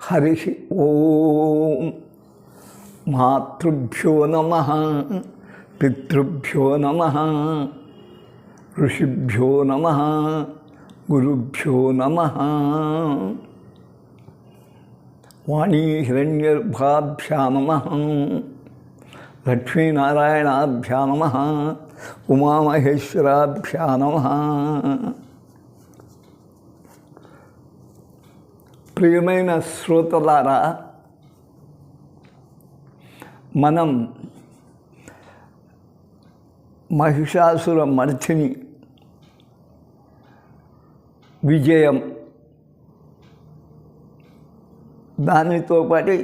హరి ఓం. మాతృభ్యో నమః, పితృభ్యో నమః, ఋషిభ్యో నమః, గురుభ్యో నమః. వాణీ హిరణ్యర్భాభ్యా నమః, లక్ష్మీనారాయణాభ్యా నమః, ఉమామహేశ్వరాభ్యా నమః. ప్రియమైన శ్రోతలారా, మనం మహిషాసుర మర్ధిని విజయం, దానితో పాటు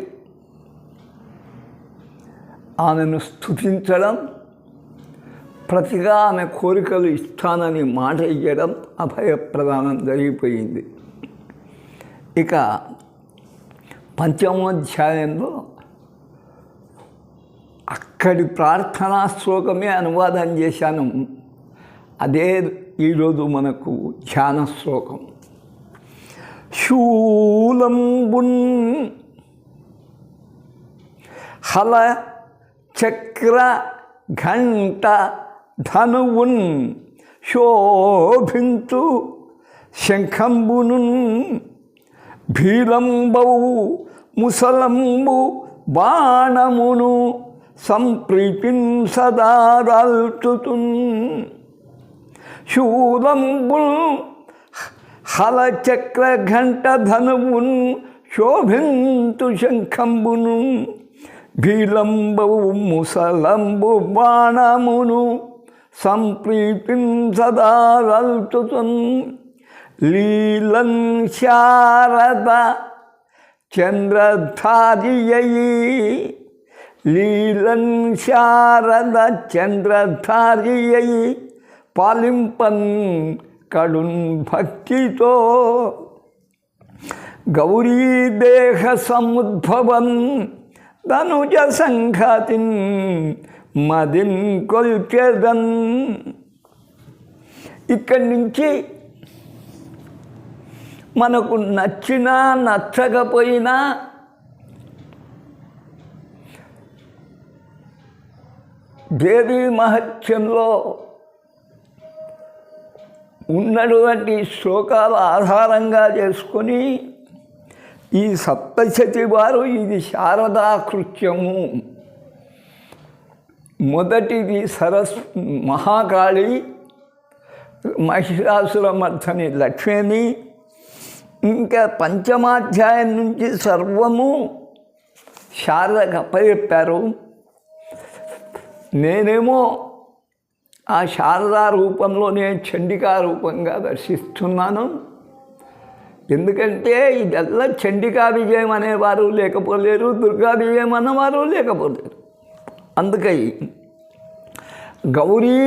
ఆమెను స్తుతించడం, ప్రతిగా ఆమె కోరికలు ఇస్తానని మాట ఇవ్వడం, అభయప్రదానం జరిగిపోయింది. ఇక పంచమోధ్యాయంలో అక్కడి ప్రార్థనా శ్లోకమే అనువాదం చేశాను. అదే ఈరోజు మనకు ధ్యాన శ్లోకం. శూలంబున్ హల చక్ర ఘంట ధనువున్ శోభించు శంఖంబును భీలంబౌ ముసలంబు బాణమును సంప్రీతిన్ సదారాల్చుతున్. శూలంబుల్ హలచక్ర ఘంట ధనువున్ శోభింతు శంఖంబును భీలంబౌ ముసలంబు బాణమును సంప్రీతిన్ సదారాల్చుతున్. లీలన్ శారద చంద్రధారియై, లీలన్ శారద చంద్రధారియై పాలింపన్ కడున్ భక్తితో. గౌరీదేహ సముద్భవన్ ధనుజ సంఘాతిన్ మదిన్ కొల్చెదన్. ఇక్కడి నుంచి మనకు నచ్చినా నచ్చకపోయినా దేవీ మహత్యంలో ఉన్నటువంటి శ్లోకాల ఆధారంగా చేసుకొని ఈ సప్తశతి వారు ఇది శారదాకృత్యము. మొదటిది మహాకాళి, మహిషాసురమర్ధని లక్ష్మిని. ఇంకా పంచమాధ్యాయం నుంచి సర్వము శారదకు అప్పచెప్పారు. నేనేమో ఆ శారదా రూపంలోనే చండికా రూపంగా దర్శిస్తున్నాను. ఎందుకంటే ఇదల్లా చండికా విజయం అనేవారు లేకపోలేరు, దుర్గా విజయం అన్నవారు లేకపోలేరు. అందుకై గౌరీ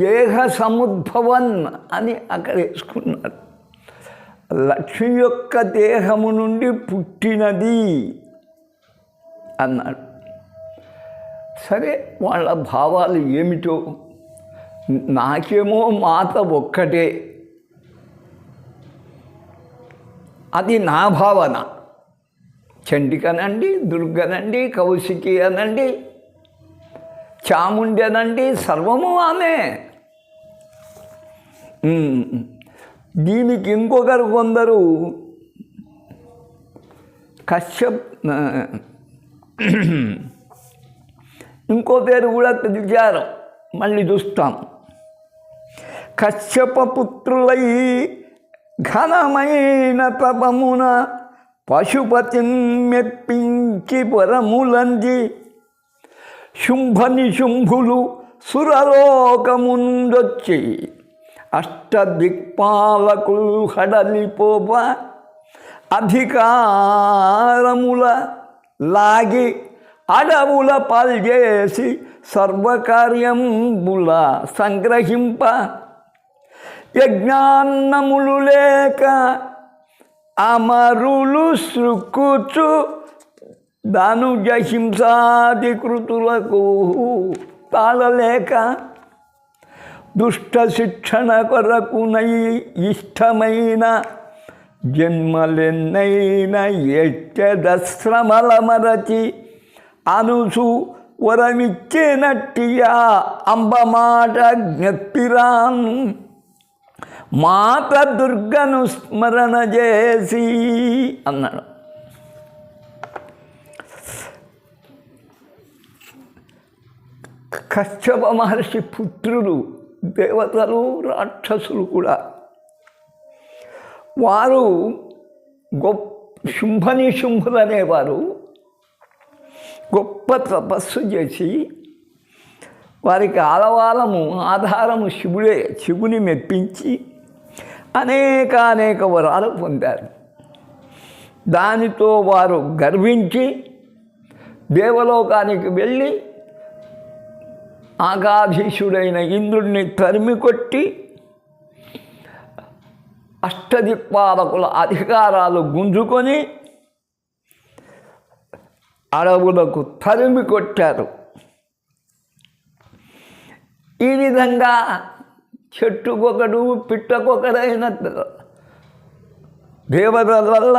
దేహ సముద్భవన్ అని అక్కడ వేసుకున్నారు. లక్ష్మి యొక్క దేహము నుండి పుట్టినది అన్నాడు. సరే, వాళ్ళ భావాలు ఏమిటో. నాకేమో మాత ఒక్కటే, అది నా భావన. చండికనండి, దుర్గనండి, కౌశికి అనండి, చాముండి అనండి, సర్వము ఆమె. దీనికి ఇంకొకరు కొందరు కశ్యప్, ఇంకో పేరు కూడా పిలిచారు, మళ్ళీ చూస్తాం. కశ్యప పుత్రులై ఘనమైన తపమున పశుపతిన్ మెప్పించి పరములంది. శుంభ నిశుంభులు సురలోకముందొచ్చి అష్టదిక్పాలకులు హడలిపోప అధికారముల లాగి అడవుల పాల్చేసి సర్వకార్యంబుల సంగ్రహింప. యజ్ఞాన్నములు లేక అమరులు సృక్కుచు ధనుజ హింసాది కృతులకు తాళలేక దుష్ట శిక్షణ కొరకునై ఇష్టమైన జన్మలెన్నైన ఎచ్చదశ్రమల మరచి అనుసు వరమిచ్చేనట్టియా అంబమాట జ్ఞప్తిరాన్ మాత దుర్గను స్మరణ చేసి అన్నాడు. కశ్యప మహర్షి పుత్రులు దేవతలు రాక్షసులు కూడా వారు శుంభులు అనేవారు గొప్ప తపస్సు చేసి వారికి ఆధారము శివుడే. శివుని మెప్పించి అనేక వరాలు పొందారు. దానితో వారు గర్వించి దేవలోకానికి వెళ్ళి ఆగాధీశుడైన ఇంద్రుడిని తరిమికొట్టి అష్టదిక్పాలకుల అధికారాలు గుంజుకొని అడవులకు తరిమి కొట్టారు. ఈ విధంగా చెట్టుకొకడు పిట్టకొకడైన దేవతల వల్ల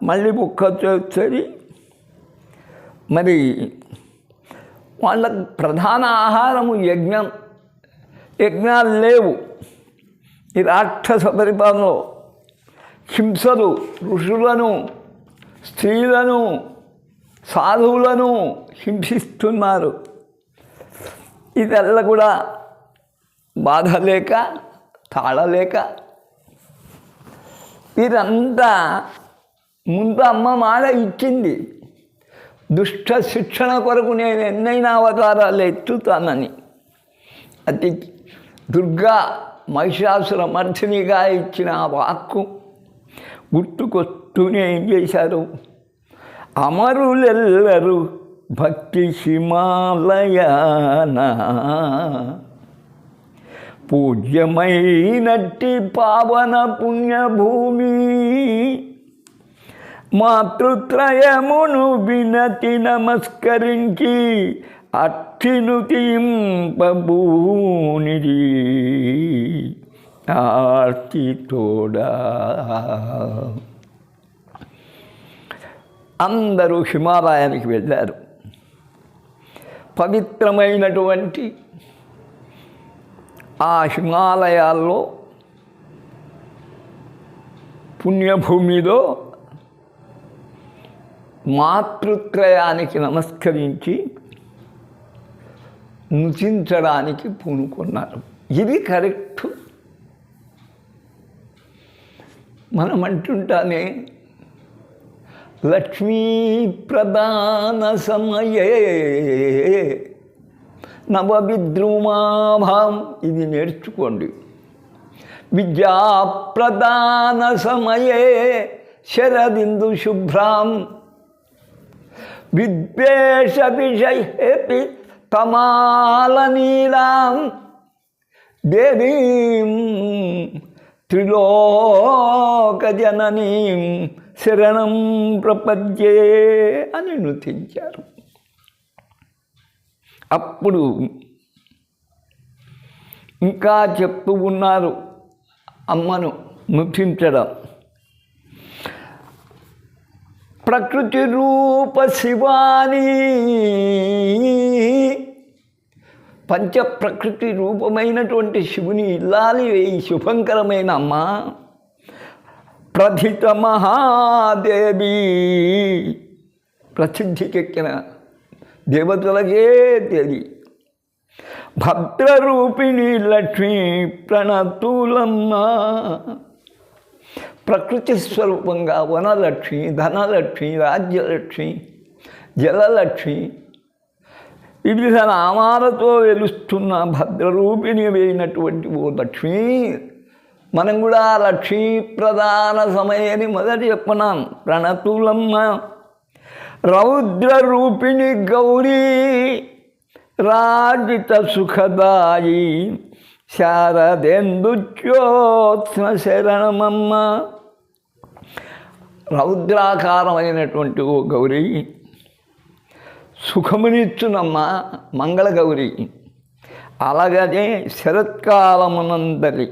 మళ్ళీ వచ్చేది. మరి వాళ్ళ ప్రధాన ఆహారము యజ్ఞాలు లేవు. ఈ రాక్షస పరిపాలనలో హింసలు ఋషులను, స్త్రీలను, సాధువులను హింసిస్తున్నారు. ఇదల్లా కూడా బాధ లేక తాళలేక వీరంతా ముందు అమ్మ మాట ఇచ్చింది, దుష్ట శిక్షణ కొరకు నేను ఎన్నైనా అవతారాలు ఎత్తుతానని. అది దుర్గా మహిషాసుర మర్దినిగా ఇచ్చిన ఆ వాక్కు గుర్తుకొస్తూనే ఏం చేశారు, అమరులెల్లరూ భక్తి హిమాలయాన పూజ్యమైనట్టి పావన పుణ్యభూమి మాతృత్రయమును వినతి నమస్కరించి అట్టిను తీంపబూనిది ఆర్తి తోడా. అందరూ హిమాలయానికి వెళ్ళారు. పవిత్రమైనటువంటి ఆ హిమాలయాల్లో పుణ్యభూమిలో మాతృత్రయానికి నమస్కరించి నృతించడానికి పూనుకున్నారు. ఇది కరెక్ట్. మనం అంటుంటానే లక్ష్మీ ప్రదాన సమయే నవవిద్రుమాభాం, ఇది నేర్చుకోండి. విద్యాప్రదాన సమయే శరదిందు శుభ్రాం విద్వేష విషయేపి తమాలనీలాం దేవీం త్రిలోకజననీం శరణం ప్రపద్యే అని నృతించారు. అప్పుడు ఇంకా చెప్తూ ఉన్నారు అమ్మను నృతించడం. ప్రకృతి రూప శివాని, పంచ ప్రకృతి రూపమైనటువంటి శివుని ఇల్లాలి ఈ శుభంకరమైన అమ్మ. ప్రథిత మహాదేవి, ప్రసిద్ధికెక్కిన దేవతలకే దేవి. భద్రరూపిణి లక్ష్మీ ప్రణతులమ్మ, ప్రకృతి స్వరూపంగా వనలక్ష్మి, ధనలక్ష్మి, రాజ్యలక్ష్మి, జలలక్ష్మి, వివిధ నామాలతో వెలుస్తున్న భద్రరూపిణి అయినటువంటి ఓ లక్ష్మి. మనం కూడా లక్ష్మీ ప్రధాన సమయని మొదటి చెప్పనాం. ప్రణతులమ్మ రౌద్రరూపిణి గౌరీ రాజిత సుఖదాయి శారదేందుజ్యోత్స్న శరణమమ్మ. రౌద్రాకారమైనటువంటి ఓ గౌరీ, సుఖమునిచ్చునమ్మ మంగళగౌరి. అలాగనే శరత్కాలమునందరి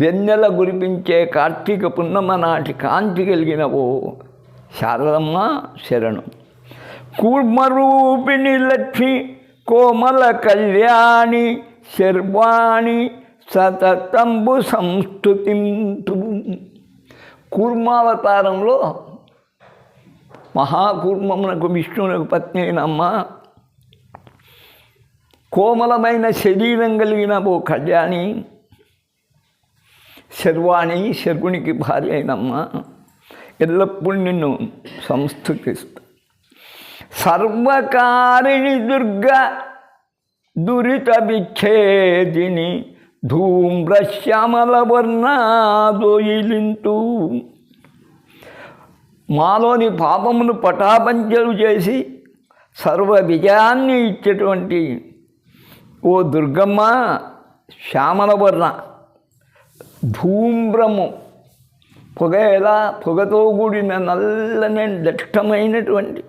వెన్నెల గురిపించే కార్తీక పున్నమ నాటి కాంతి కలిగిన ఓ శారదమ్మ శరణు. కూర్మరూపిణి లక్ష్మి కోమల కళ్యాణి శర్వాణి సతతంబు సంస్తుతింతు. కూర్మావతారంలో మహాకూర్మమునకు విష్ణువునకు పత్ని అయినమ్మ, కోమలమైన శరీరం కలిగిన ఓ కళ్యాణి, శర్వాణి శర్వునికి భార్య అయినమ్మ, ఎల్లప్పుడూ నిన్ను సంస్తుతిస్తా. సర్వకారిణి దుర్గా దురిత విచ్ఛేదిని ధూమ్రశ్యామల వర్ణాదోయిలింటూ. మాలోని పాపమును పటాపంచలు చేసి సర్వ విజయాన్ని ఇచ్చేటువంటి ఓ దుర్గమ్మ, శ్యామల వర్ణ ధూమ్రము పొగతో కూడిన నల్లని దట్టమైనటువంటి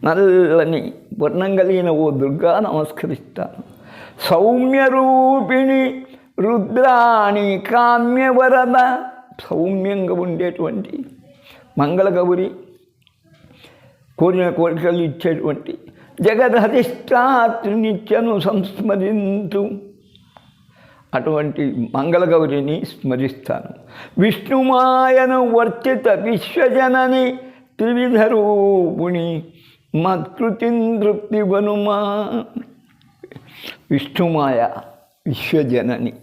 నల్లని వర్ణం కలిగిన ఓ దుర్గా నమస్కరిస్తాను. సౌమ్యరూపిణి రుద్రాణి కామ్యవరద, సౌమ్యంగా ఉండేటువంటి మంగళగౌరి, కోరిన కోరికలు ఇచ్చేటువంటి జగదధిష్టాత్రి నిత్యను సంస్మరింతు, అటువంటి మంగళగౌరిని స్మరిస్తాను. విష్ణుమాయను వర్తిత విశ్వజనని త్రివిధ రూపుణి మత్కృతిం తృప్తి వనుమా. విష్ణుమాయ విశ్వజనని,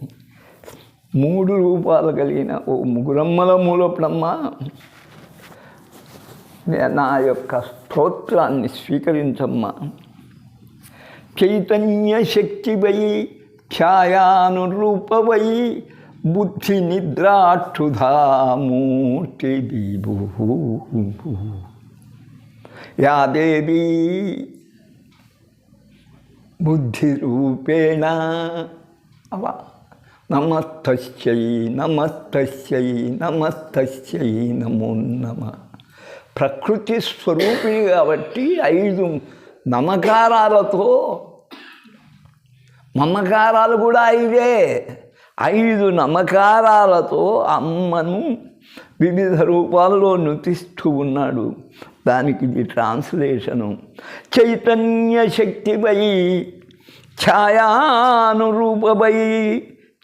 3 రూపాలు కలిగిన ఓ ముగురమ్మల మూలపుడమ్మ, నా యొక్క స్తోత్రాన్ని స్వీకరించమ్మా. చైతన్య శక్తివై ఛాయానురూపవై బుద్ధి నిద్రాక్షుధామూర్తి దీభూ. యా దేవీ బుద్ధిరూపేణ అవ నమస్తస్యై నమస్తస్యై నమస్తస్యై నమో నమః. ప్రకృతి స్వరూపిణి కాబట్టి 5 నమకారాలతో, మమకారాలు కూడా 5 నమకారాలతో అమ్మను వివిధ రూపాల్లో నృతిస్తూ ఉన్నాడు. దానికి ఇది ట్రాన్స్లేషను. చైతన్య శక్తివై ఛాయానురూపవై,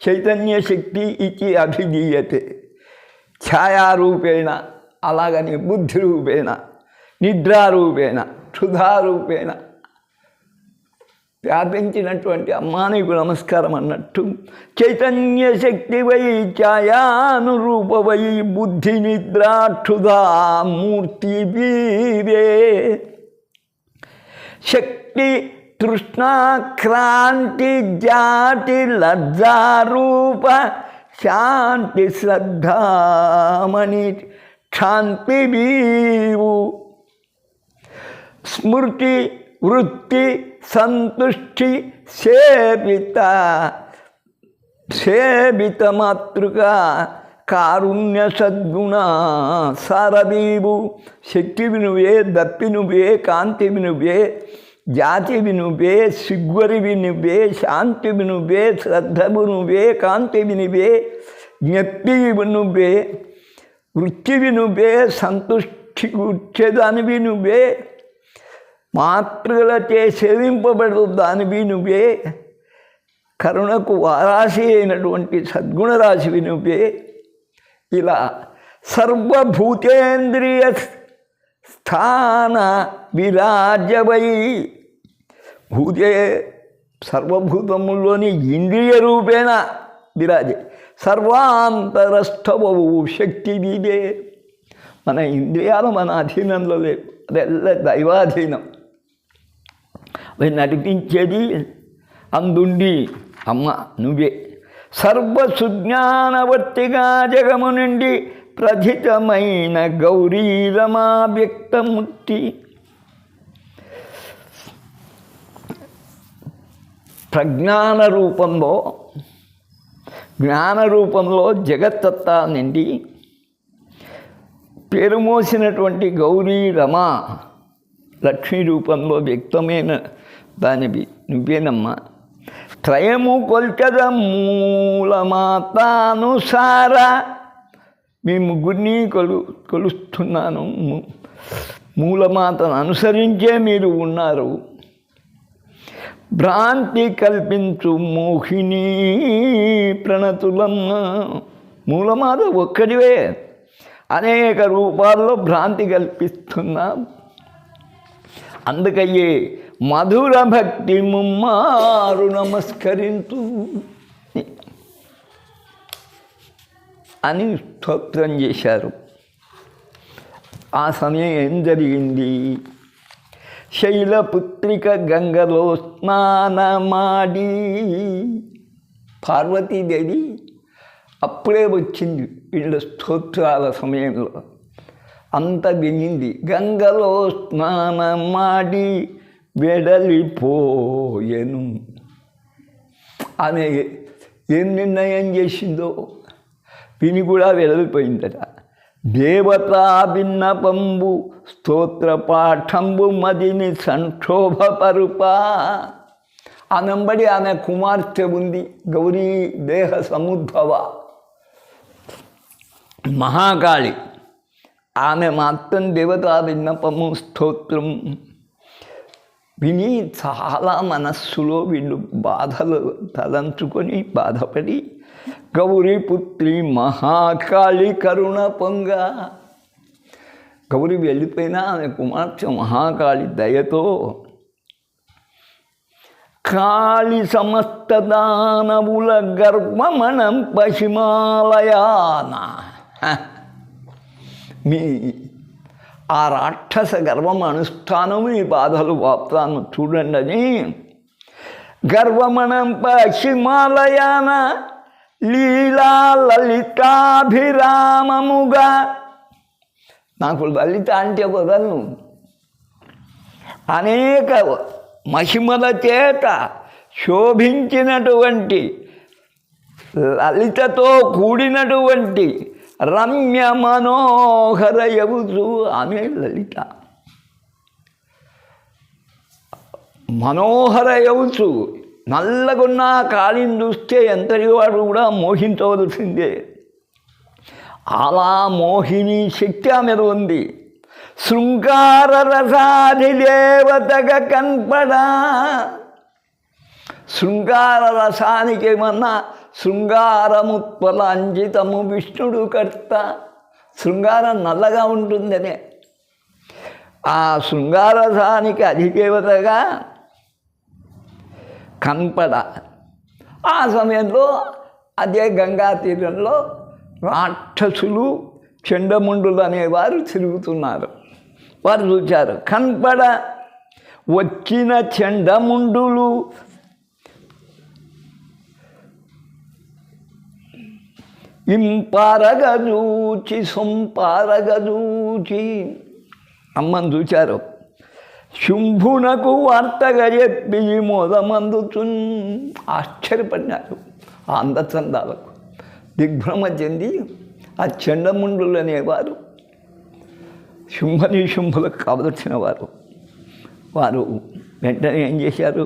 చైతన్య శక్తి ఇది అభిధీయతే. ఛాయారూపేణ, అలాగని బుద్ధిరూపేణ, నిద్రారూపేణ, క్షుధారూపేణ వ్యాపించినటువంటి అమ్మా నీకు నమస్కారం అన్నట్టు. చైతన్య శక్తి వై ఛాయానురూపవై బుద్ధి నిద్రా క్షుధా మూర్తి వీరే. శక్తి తృష్ణాక్రాంతి జాతి లజ్జారూప శాంతి శ్రద్ధామణి శాంతి వీవు. స్మృతి వృత్తి సంతుష్టి సేవిత మాతృక కారుణ్య సద్గుణ సారదీవు. శక్తివి నువ్వే, దప్పినువే, కాంతివి నువ్వే, జాతివి నువ్వే, సిగ్వరివి నువ్వే, శాంతివి నువ్వే, శ్రద్ధవు నువ్వే, కాంతివి నువ్వే, జ్ఞప్తివి నువ్వే, వృత్తివి నువ్వే, సంతుష్టి కూర్చేదానివి నువ్వే, మాతృలచే సేవింపబడు దానివి నువ్వే, కరుణకు వారాశి అయినటువంటి సద్గుణరాశివి నువ్వే. ఇలా సర్వభూతేంద్రియ స్థాన విరాజవై. భూతే సర్వభూతముల్లోని ఇంద్రియ రూపేణ విరాజే. సర్వాంతరస్థవవు శక్తి వీదే. మన ఇంద్రియాలు మన అధీనంలో లేవు, అదెల్ల దైవాధీనం. అవి నడిపించేది అందుండి అమ్మ నువ్వే. సర్వసుజ్ఞానవర్తిగా జగము నుండి ప్రథితమైన గౌరీరమా వ్యక్తమూర్తి. ప్రజ్ఞాన రూపంలో, జ్ఞాన రూపంలో జగత్తత్తా నిండి పేరు మోసినటువంటి గౌరీ రమా లక్ష్మీ రూపంలో వ్యక్తమైన దానివి నువ్వేనమ్మా. త్రయము కొల్చద మూలమాతానుసార, మీ ముగ్గురిని కొలుస్తున్నాను. మూలమాతను అనుసరించే మీరు ఉన్నారు. భ్రాంతి కల్పించు మోహిని ప్రణతులమ్మ, మూలమాత ఒక్కడివే అనేక రూపాల్లో భ్రాంతి కల్పిస్తున్నా. అందుకయ్యే మధుర భక్తి ముమ్మారు నమస్కరించు అని స్తోత్రం చేశారు. ఆ సమయం ఏం జరిగింది? శైలపుత్రిక గంగలో స్నానమాడి, పార్వతీదేవి అప్పుడే వచ్చింది వీళ్ళ స్తోత్రాల సమయంలో. అంత వినింది. గంగలో స్నానమాడి వెడలిపోయెను. ఆమె ఏం నిర్ణయం చేసిందో విని కూడా వెడలిపోయిందట. దేవతా భిన్నపంబు స్తోత్ర పాఠంబు మదిని సంక్షోభపరుపా. ఆనంబడి ఆమె కుమార్తె ఉంది, గౌరీ దేహ సముద్భవ మహాకాళి. ఆమె మాత్రం దేవతా విన్నపము స్తోత్రం విని చాలా మనస్సులో వీళ్ళు బాధలు తలంచుకొని బాధపడి, గౌరీపుత్రి మహాకాళి కరుణ పొంగ. గౌరీ వెళ్ళిపోయినా ఆమె కుమార్తె మహాకాళి దయతో, కాళి సమస్త దానవుల గర్వమణం పశ్చిమాలయాన. మీ ఆ రాక్షస గర్వం అనుష్ఠానం ఈ బాధలు వాప్తాను చూడండి అని, గర్వమణం పశ్చిమాలయాన లీలా లలితాభిరామముగా. నాకు లలిత అంటే వదలను, అనేక మహిమల చేత శోభించినటువంటి లలితతో కూడినటువంటి రమ్య మనోహర యవుసు ఆమె లలిత. మనోహర యవుసు నల్లగున్న కాళిని చూస్తే ఎంతటి వాడు కూడా మోహించవలసిందే. అలా మోహిని శక్తి ఆమె ఉంది. శృంగార రసాది దేవతగా కనపడా. శృంగార రసానికి ఏమన్నా శృంగారముత్పల అంజితము విష్ణుడు కర్త. శృంగారం నల్లగా ఉంటుందనే ఆ శృంగార రసానికి అధిదేవతగా కనపడ. ఆ సమయంలో అదే గంగా తీరంలో రాక్షసులు చండముండులు అనేవారు తిరుగుతున్నారు. వారు చూచారు. కనపడ వచ్చిన చండముండులు ఇంపారగజూచి సొంపారగజూచి అమ్మని చూచారు. శుంభునకు వార్తగా చెప్పి మోదమందుచున్ ఆశ్చర్యపడినారు. ఆ అందచందాలకు దిగ్భ్రమ చెంది ఆ చండముండులు అనేవారు శుంభులకు కావలసిన వారు. వారు వెంటనే ఏం చేశారు?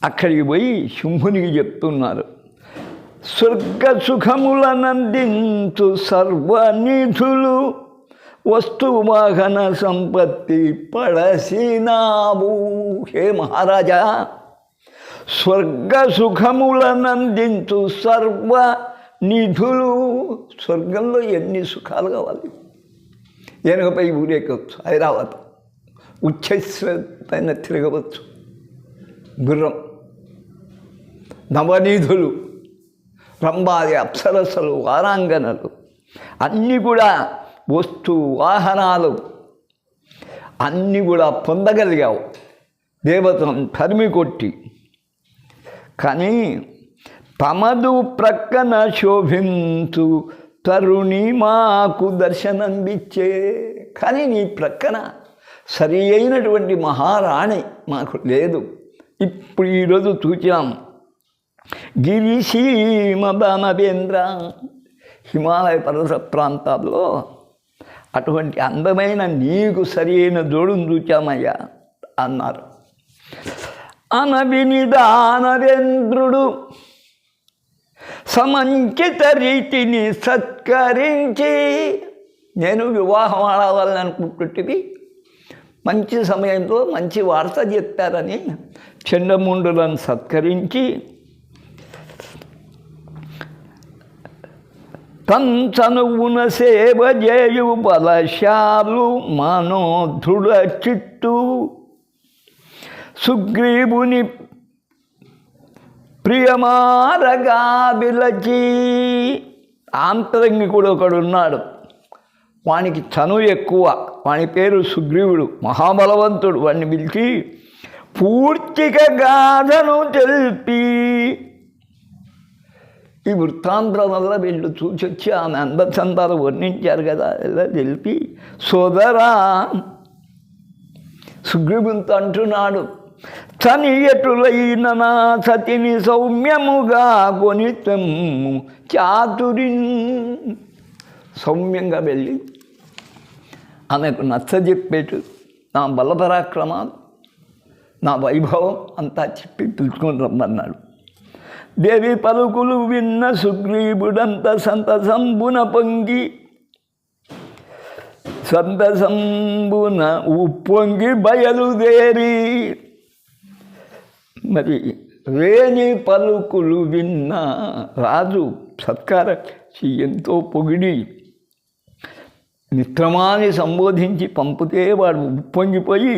అక్కడికి పోయి శుంభునికి చెప్తున్నారు, స్వర్గ సుఖములనందించు సర్వనిధులు వస్తువాహన సంపత్తి పడసినావు. హే మహారాజా, స్వర్గ సుఖములనందించు సర్వ నిధులు. స్వర్గంలో ఎన్ని సుఖాలు కావాలి. ఏనుగపై ఊరేగవచ్చు, ఐరావతం ఉచ్చైశ్వరైన తిరగవచ్చు, గుర్రం, నవనిధులు, రంభాది అప్సరసలు, వారాంగనలు అన్నీ కూడా వస్తు వాహనాలు అన్నీ కూడా పొందగలిగావు దేవతను తరిమి కొట్టి. కానీ తమదు ప్రక్కన శోభించు తరుణి మాకు దర్శనందిచ్చే. కానీ నీ ప్రక్కన సరి అయినటువంటి మహారాణి మాకు లేదు. ఇప్పుడు ఈరోజు చూచాం గిరిసీమ దానవేంద్ర, హిమాలయ పర్వత ప్రాంతాల్లో అటువంటి అందమైన నీకు సరి అయిన జోడును చూచామయ్యా అన్నారు. అనవినిదానవేంద్రుడు సమంచిత రీతిని సత్కరించి, నేను వివాహం ఆడవాలని అనుకుంటుంటివి, మంచి సమయంలో మంచి వార్త చెప్పారని చండముండులను సత్కరించి తనువున సేవ చేయు బలశాలు మనోధృడ చిట్టు సుగ్రీవుని ప్రియమారగా విలచి. ఆంతరంగికుడు ఒకడున్నాడు, వానికి చనువు ఎక్కువ, వాని పేరు సుగ్రీవుడు, మహాబలవంతుడు. వాడిని పిలిచి పూర్తిగా గాథను తెలిపి, ఈ వృత్తాంతం వల్ల వీళ్ళు చూసొచ్చి ఆమె అందచందాలు వర్ణించారు కదా, ఇలా తెలిపి, సోదరా సుగ్రీవునితో అంటున్నాడు, చనియటులైన నా సతిని సౌమ్యముగా కొనితము చాతురిన్. సౌమ్యంగా వెళ్ళి ఆమెకు నచ్చజెప్పేటు నా బలపరాక్రమాలు, నా వైభవం అంతా చెప్పి పిలుచుకొని రమ్మన్నాడు. దేవి పలుకులు విన్న సుగ్రీవుడంత సంతసంబున పొంగి, సంతసంబున ఉప్పొంగి బయలుదేరి. మరి వేణి పలుకులు విన్న రాజు సత్కార ఎంతో పొగిడి మిత్రమాని సంబోధించి పంపితే వాడు ఉప్పొంగిపోయి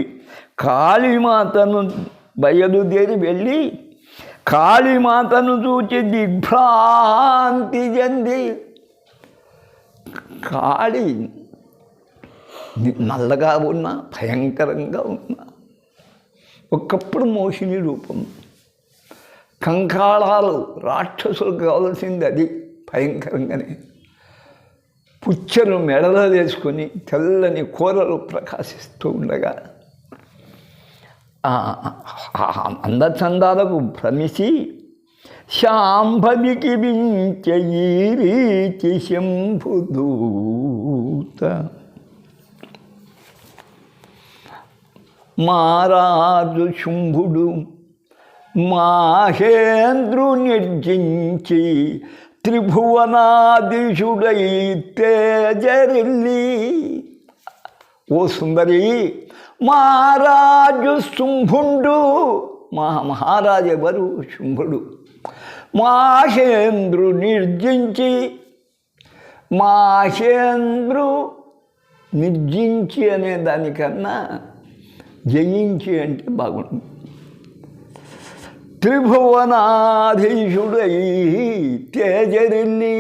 కాళీమాతను బయలుదేరి వెళ్ళి కాళీమాతను చూచి దిగ్భ్రాంతి చెంది, కాళీ నల్లగా ఉన్నా భయంకరంగా ఉన్నా, ఒకప్పుడు మోహిని రూపం, కంకాళాలు రాక్షసులు కావాల్సింది అది, భయంకరంగానే పుచ్చను మెడలో వేసుకొని తెల్లని కూరలు ప్రకాశిస్తూ ఉండగా అందచందాలకు భ్రమిసి శాంభవికి వించయి రీతి శంభుదూత. మారాజు శుంభుడు మాహేంద్రు నిర్జించి త్రిభువనాధీశుడై తేజరిల్లి. ఓ సుందరి, మహారాజు శుంభుండు, మహారాజు ఎవరు? శుంభుడు. మాహేంద్రు నిర్జించి, మాహేంద్రు నిర్జించి అనే దానికన్నా జయించి అంటే బాగుంటుంది. త్రిభువనాధీశుడై తేజరిల్లి,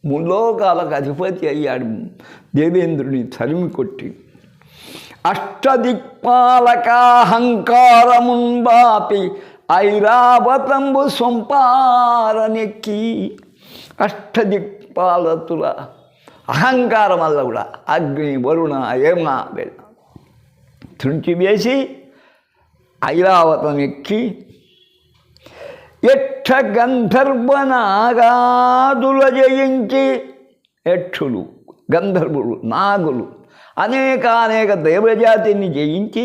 ముల్లోకాలకు అధిపతి అయ్యాడు దేవేంద్రుని తరిమి కొట్టి. అష్టదిక్పాలకాహంకారముంబాపి ఐరావతంబు సొంపారనెక్కి. అష్టదిక్పాలతుల అహంకారం వల్ల కూడా అగ్ని వరుణ యమ తుంచివేసి ఐరావతం ఎక్కి యక్ష గంధర్వనాగాదుల జయించి, యక్షులు గంధర్వులు నాగులు అనేక దేవజాతిని జయించి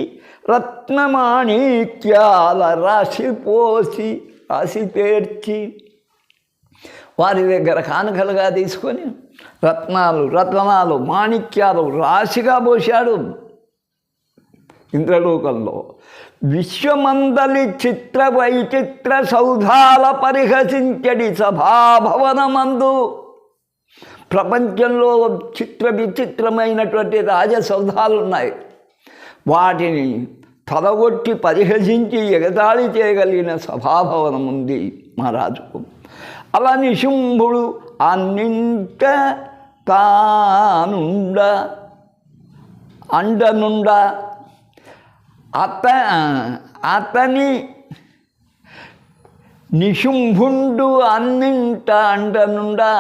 రత్నమాణిక్యాల రాశి పోసి రాశి పేర్చి వారి దగ్గర కానుకలుగా తీసుకొని రత్నాలు మాణిక్యాలు రాశిగా పోశాడు. ఇంద్రలోకంలో విశ్వమందలి చిత్ర వైచిత్ర సౌధాల పరిహసించడి సభాభవనమందు. ప్రపంచంలో విచిత్రమైనటువంటి రాజసౌధాలు ఉన్నాయి, వాటిని తలగొట్టి పరిహసించి ఎగతాళి చేయగలిగిన సభాభవనం ఉంది మహారాజుకు. అలా నిశుంభుడు అన్నింట తానుండ అండనుండ అతని నిశుంభుండు అన్నింట అండనుండా,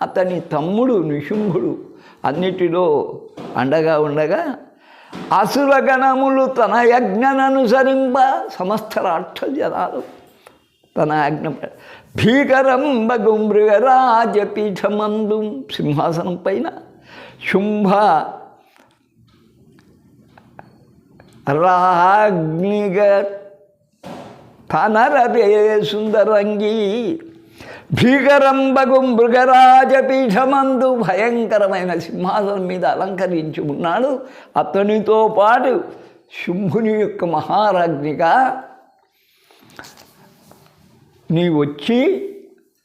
అతని తమ్ముడు నిశుంభుడు అన్నిటిలో అండగా ఉండగా అసురగణములు తన యజ్ఞననుసరింప, సమస్త రాక్షజనాలు తన యజ్ఞ భీకరంబగు మృగరాజపీఠమందు సింహాసనం పైన శుంభ రాజ్ఞిగా తనరదే సుందరంగి భీకరంబగు మృగరాజపీఠమందు భయంకరమైన సింహాసనం మీద అలంకరించి ఉన్నాడు. అతనితో పాటు శుంభుని యొక్క మహారాజ్ఞిగా నీ వచ్చి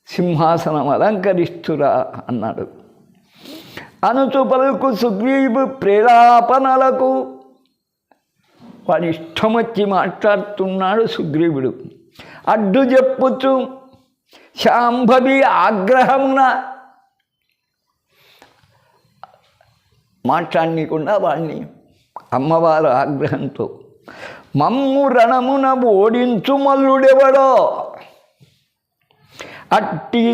సింహాసనం అలంకరిస్తురా అన్నాడు. అనుచు పలుకు సుగ్రీవు ప్రేలాపనలకు వాడి ఇష్టం వచ్చి మాట్లాడుతున్నాడు సుగ్రీవుడు. అడ్డు చెప్పుచు శాంభవి ఆగ్రహమున మాట్లాడనీయకుండా వాడిని అమ్మవారు ఆగ్రహంతో మమ్ము రణమున ఓడించు మల్లుడెవడో అట్టి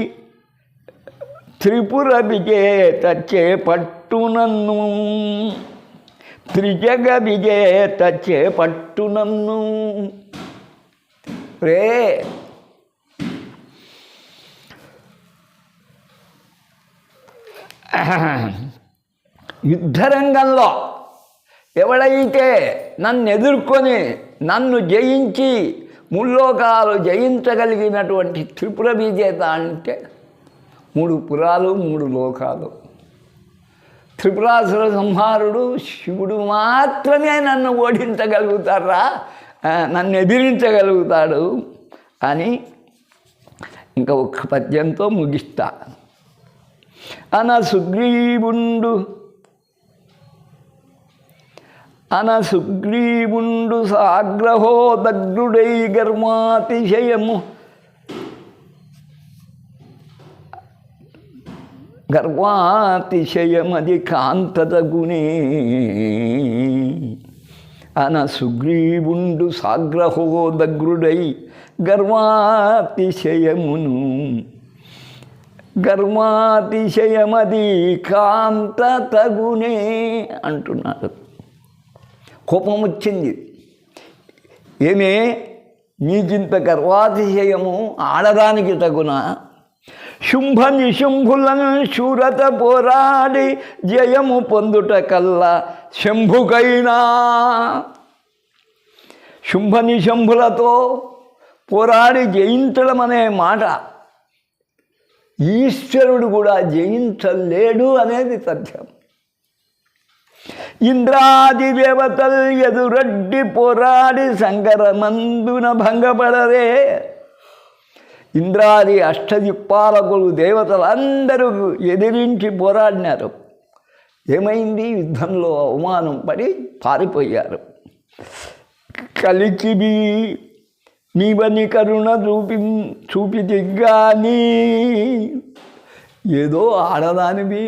త్రిపుర విజేత చేపట్టునన్ను త్రిజగ విజేత చేపట్టునన్ను. రే యుద్ధరంగంలో ఎవడైతే నన్ను ఎదుర్కొని నన్ను జయించి ముల్లోకాలు జయించగలిగినటువంటి త్రిపుర విజేత అంటే 3 పురాలు 3 లోకాలు. త్రిపురాసుర సంహారుడు శివుడు మాత్రమే నన్ను ఓడించగలుగుతారా, నన్ను ఎదిరించగలుగుతాడు అని ఇంకా ఒక్క పద్యంతో ముగిస్తా. అన సుగ్రీవుండు సాగ్రహోదగ్రుడై గర్వాతిశయమది కాంతదగునే. అన సుగ్రీవుండు సాగ్రహోదగ్రుడై గర్వాతిశయమది కాంతతగునే అంటున్నాడు. కోపం వచ్చింది. ఏమే నీకింత గర్వాతిశయము ఆడదానికి తగునా? శుంభ నిశుంభులను శూరత పోరాడి జయము పొందుట కల్లా శంభుకైనా. శుంభ నిశంభులతో పోరాడి జయించడం అనే మాట ఈశ్వరుడు కూడా జయించలేడు అనేది సత్యం. ఇంద్రాది దేవతలు ఎదురడ్డి పోరాడి సంకరమందున భంగపడరే. ఇంద్రాది అష్టదిక్పాలకులు దేవతలందరూ ఎదిరించి పోరాడినారు. ఏమైంది? యుద్ధంలో అవమానం పడి పారిపోయారు. కలికివి నీవని కరుణ చూపితి గాని ఏదో ఆడదానివి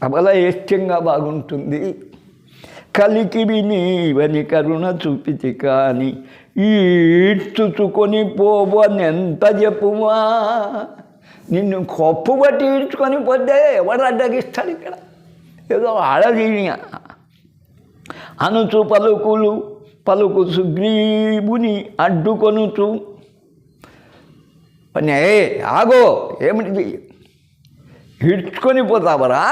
అబల ఏష్టంగా బాగుంటుంది. కలికివి నీవని కరుణ చూపితి కానీ ఈడ్చుకొని పోవనెంత చెప్పుమా. నిన్ను కొప్పు బట్టి ఈడ్చుకొని పోతే ఎవరు అడ్డగిస్తాడు? ఇక్కడ ఏదో ఆడదీని అనుచు పలుకు సుగ్రీవుని అడ్డుకొనుచు ఆగో ఏమిటిది ఈడ్చుకొని పోతావరా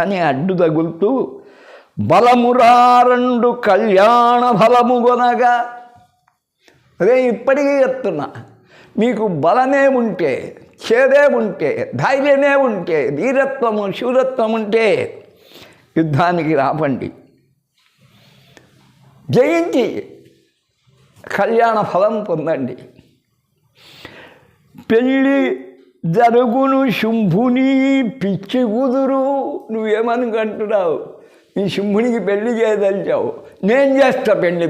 అని అడ్డు తగులుతూ బలమురారండు కళ్యాణ ఫలము కొనగా. అదే ఇప్పటికీ చెప్తున్నా, మీకు బలమే ఉంటే, చేదే ఉంటే, ధైర్యమే ఉంటే, వీరత్వము శూరత్వం ఉంటే యుద్ధానికి రాపండి, జయించి కళ్యాణ ఫలం పొందండి. పెళ్ళి జరుగును శుంభుని పిచ్చి కుదురు. నువ్వేమనుకుంటున్నావు? నీ శుంభునికి పెళ్లి చేయదలిచావు, నేను చేస్తా పెళ్లి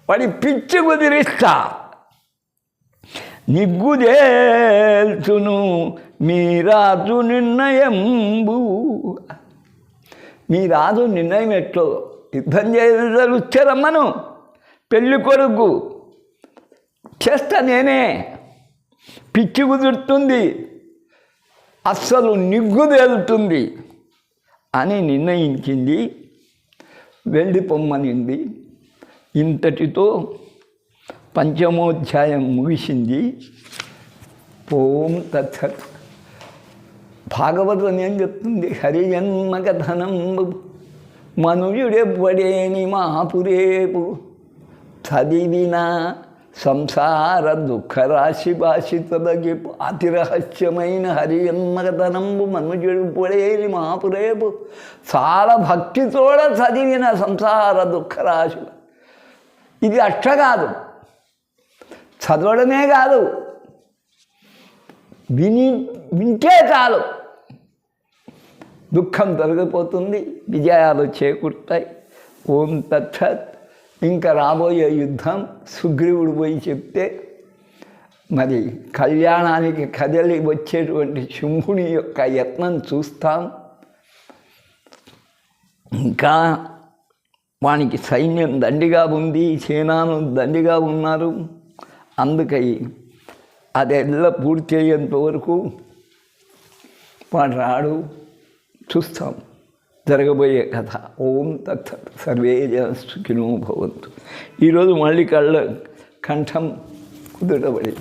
వాడి పిచ్చి కుదిరిస్తా. నిగ్గుదేల్చును మీ రాజు నిర్ణయంబు. మీ రాజు నిర్ణయం ఎట్లో యుద్ధం చేయదలుస్తే రమ్మను, పెళ్ళి కొడుకు చేస్తా నేనే. పిచ్చి కుదురుతుంది, అస్సలు నిగ్గుదేలుతుంది అని నిర్ణయించింది. వెళ్ళిపోమ్మనింది. ఇంతటితో పంచమోధ్యాయం ముగిసింది. ఓం తత్సత్. భాగవతం ఏం చెప్తుంది? హరిజన్మకథనం మనుజుడెవ్వడేని మహాపురేపు చదివిన సంసార దుఃఖరాశి భాషితదగి అతి రహస్యమైన హరియన్మగతనంబు మనుజుడు పొడేలి మాపురేపు చాలా భక్తితోడ చదివిన సంసార దుఃఖరాశి. ఇది అట్ట కాదు, చదవడమే కాదు, వింటే చాలు దుఃఖం తొలగిపోతుంది, విజయాలు చేకూరుతాయి. ఓం తత్సత్. ఇంకా రాబోయే యుద్ధం సుగ్రీవుడు పోయి చెప్తే మరి కళ్యాణానికి కదలి వచ్చేటువంటి శంభుని యొక్క యత్నం చూస్తాం. ఇంకా వానికి సైన్యం దండిగా ఉంది, సేనాను దండిగా ఉన్నారు. అందుకై అదెల్లా పూర్తి అయ్యేంత వరకు వాడు రాడు, చూస్తాం జరగబోయే కథ. ఓం తత్సత్. సర్వే జన సుఖినో భవంతు. ఈరోజు మళ్ళీ కంఠం కుదుటపడి